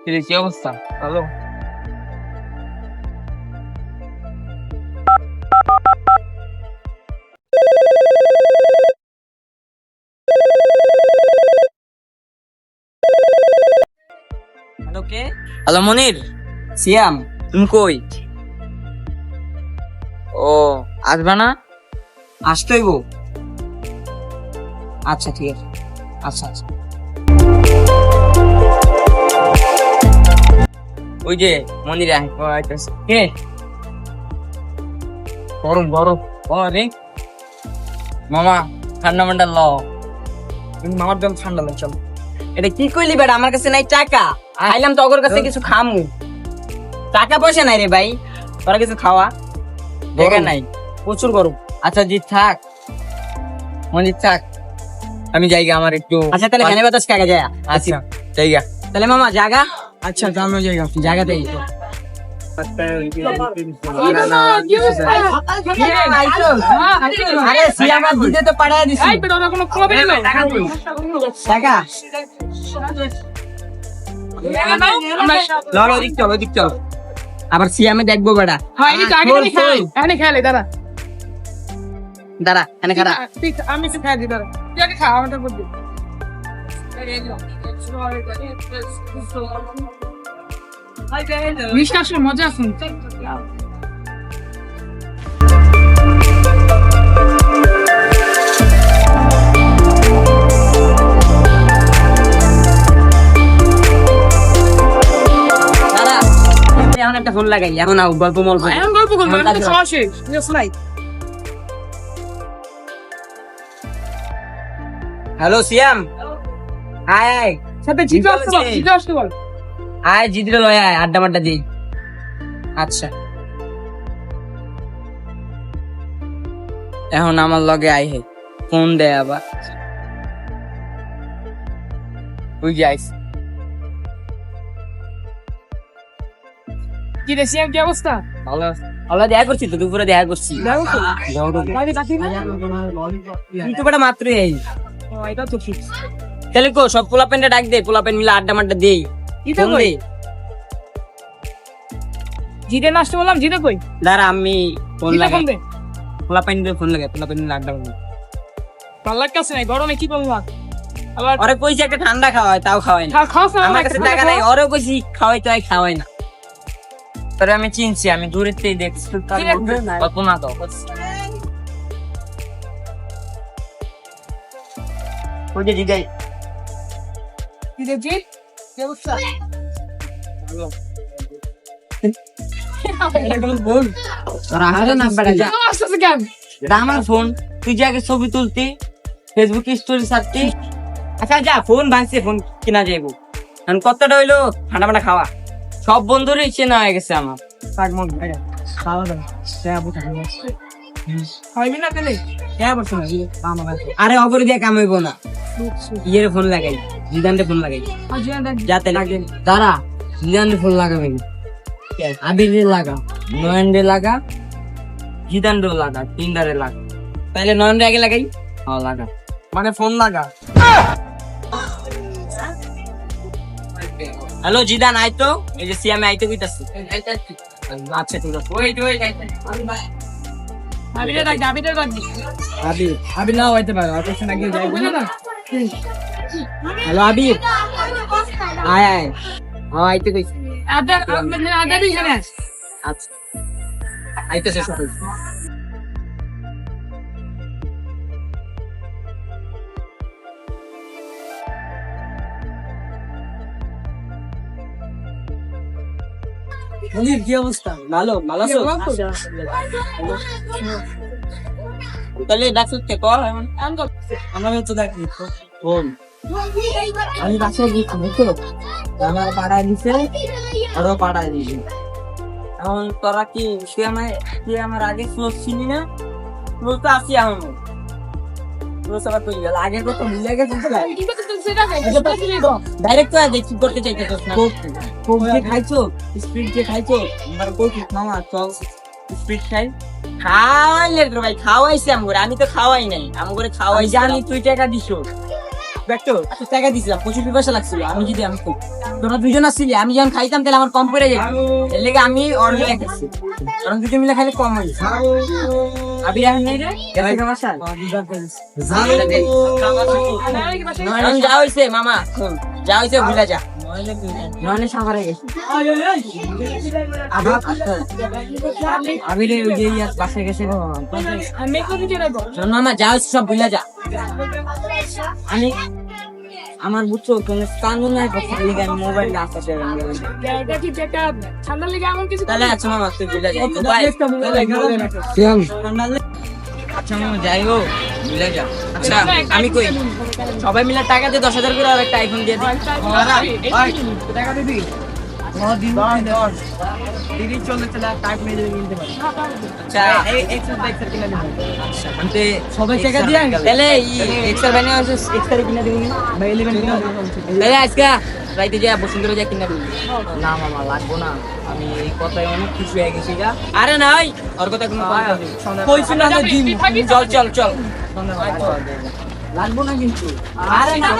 কি অবস্থা? ভালো? হ্যালো, কে? হ্যালো মনির, সিয়াম, তুমি কই? ও, আসবা না? আসতেই গো। আচ্ছা ঠিক আছে, আচ্ছা আচ্ছা। ওই যে মনির আইতেছে। কে? গরম গরম। রে মামা, ঠান্ডা মান্ডা ল। কিন্তু মামার দাম ঠান্ডা লাগে, চলো। এটা কি কইলি বেটা? আমার কাছে নাই টাকা, আইলাম তো ওর কাছে কিছু খামু। টাকা পয়সা নাই রে ভাই, তোরা কিছু খাওয়া দেখা নাই, প্রচুর গরম। আচ্ছা জি থাক, মনির থাক, আমি যাইগা, আমার একটু। আচ্ছা তাহলে ফ্যানের বাতাস কাকা যায়। আচ্ছা যাইগা তাহলে মামা, জায়গা। আচ্ছা দামে জায়গা জায়গাতেই আরে সিয়ামা দিতে তো পাঠায় দিছি। টাকা চলো, ওদিক চলো, ওদিক চলো। আবার সিয়ামে দেখবো বেটা। দাঁড়া এনে খারাপ। আমি একটু খাই দিই, দাঁড়া। তুই আগে খা, আমারটা করবি। বিশ্বাসের মজা আছে। দাঁড়া, এখন একটা ফোন লাগাই, এখন গল্প মল্প। এখন গল্প করবো, এখন তো খাওয়া শেষ। শোনাই। হ্যালো সিয়াম, আয় আয় সাথে জিতে আসতে বল, জিতে আসতে বল। আয়, জিদ্রে লয় আয়, আড্ডা মাড্ডা দিই। আচ্ছা এখন আমার লগে আই হে, ফোন দে আবার। তুই যাইস। কি রে সিএম, কি অবস্থা? ভালো আছে? ভালো, দেখা করছি তো, দুপুরে দেখা করছি। তুই তো বেটা মাত্রই আই। এটা তো ঠিক। তাহলে কো সব পোলা প্যান্টে ডাক দে, পোলা প্যান্ট মিলে আড্ডা মাড্ডা দেই। ফোন দে। জিতে না আসতে বললাম, জিতে কই? দাঁড়া আমি ফোন জিতে লাগাই, ফোন দে। পোলা প্যান্ট ফোন লাগাই, পোলা প্যান্ট মিলে আড্ডা মাড্ডা। ভালো লাগতেছে না, গরমে কি করবো? আবার ওরে কইছি একটা ঠান্ডা খাওয়াই, তাও খাওয়াই না। খাওয়া আমার কাছে টাকা নাই, ওরেও কইছি খাওয়াই, তো খাওয়াই না। তোরে আমি চিনছি, আমি দূরের থেকে দেখছি। কল্পনা তো ওই যে দিদাই। আমার ফোন, তুই যে আগে ছবি তুলতি, ফেসবুকে স্টোরি ছাড়তি। আচ্ছা যা, ফোন ভাঙছে, ফোন কিনা যাইবো। এখন কতটা হইলো ঠান্ডা পান্ডা খাওয়া, সব বন্ধুরই চেনা হয়ে গেছে আমার। খাওয়া দাওয়া খাইবি না তাহলে? আরে অগরে দিয়ে কাম হইব না, ইয়ের ফোন লাগাই, জিদানরে ফোন লাগাই। যাতে লাগে দাঁড়া, জিদানরে ফোন লাগাবে, আবিরে লাগা, নয়নরে লাগা, জিদানরে লাগা, তিনদারে লাগা। তাইলে নয়নরে আগে লাগাই। হ্যাঁ লাগা, মানে ফোন লাগা। হ্যালো জিদান, আই তো, এই যে সিয়ামে আইতে কইতাছে। আচ্ছা ঠিক আছে, ওই আবিরে ডাক, আবিরে ডাক। আবির নাও হইতে পারে, আর কিছু নাকি যাই বলি না। হ্যালো আবির, আয় আয়। হ্যাঁ আইতে কইছি। আদা আদা দিই এখানে। আচ্ছা আইতেছে সবাই। মনির কি অবস্থা? ভালো ভালো আছো? তাহলে ডাক্তার কে কল এখন? আমরা তো দেখি ফোন, আমি ডাক্তার দিচ্ছি তো, আমার পাড়ায় দিছে, আরো পাড়ায় দিছে। এখন তোরা কি তুই আমার আগে ক্লোজ ছিলি না? ক্লোজ তো আছি এখন, ক্লোজ আবার কই গেল? আগের কথা ভুলে গেছিস? ডাইরেক্ট তো দেখি করতে চাইতেছ না। কোক যে খাইছো, স্পিড যে খাইছো, আমার কোক মামা চল স্পিড খাই। খাওয়াইলে রে ভাই, খাওয়াইছি আমগরে, আমি তো খাওয়াই নাই, আমগরে খাওয়াই জানি। তুই টাকা দিছো, দেখতো টাকা দিছিলাম, প্রচুর পিপাসা লাগছিল। আমি তোরা দুজন আসছিলি, আমি যখন খাইতাম তাহলে আমার কম পড়ে যেত, এর লেগে আমি অর্ডার খাইছি, কারণ দুজন মিলে খাইলে কম হয়েছে। আবি রাখেন নাই রে বাসায় যা হয়েছে মামা, যা হয়েছে ভুলে যা, নয়নে সাফারে গেছি। আবির ওই যে বাসায় গেছে মামা, যা হয়েছে সব ভুলে যা। আমি আমার বুঝছো কানুন নাই কথা লিখে আমি মোবাইল আসতে ঠান্ডা লেগে এমন কিছু তাহলে আচ্ছা মামা তুই ভুলে যা। আচ্ছা মামা যাই হোক ভুলে যা। আচ্ছা আমি কই সবাই মিলে টাকা দিয়ে 10,000 করে আর একটা আইফোন দিয়ে দিই। টাকা দিবি দিদি চলে চলে টাইপ মেরে কিনতে পারি। আচ্ছা এই এক্সেল বাইক্সের কিনে দিব। আচ্ছা মানে সবাই টাকা দিয়ে তাহলে এক্সেল বানিয়ে আছে, এক্সেল কিনে দিব ভাই 11 কিনে দিব। তাহলে আজকে রাইতে যা বসুন্ধরা যা কিনে দিব। না মামা লাগবো না, আমি এই কথায় অনেক খুশি হয়ে গেছি গা। আরে নাই ওর কথা কোনো কইছ না যে জিম চল চল চল লাগবো না কিন্তু। আরে না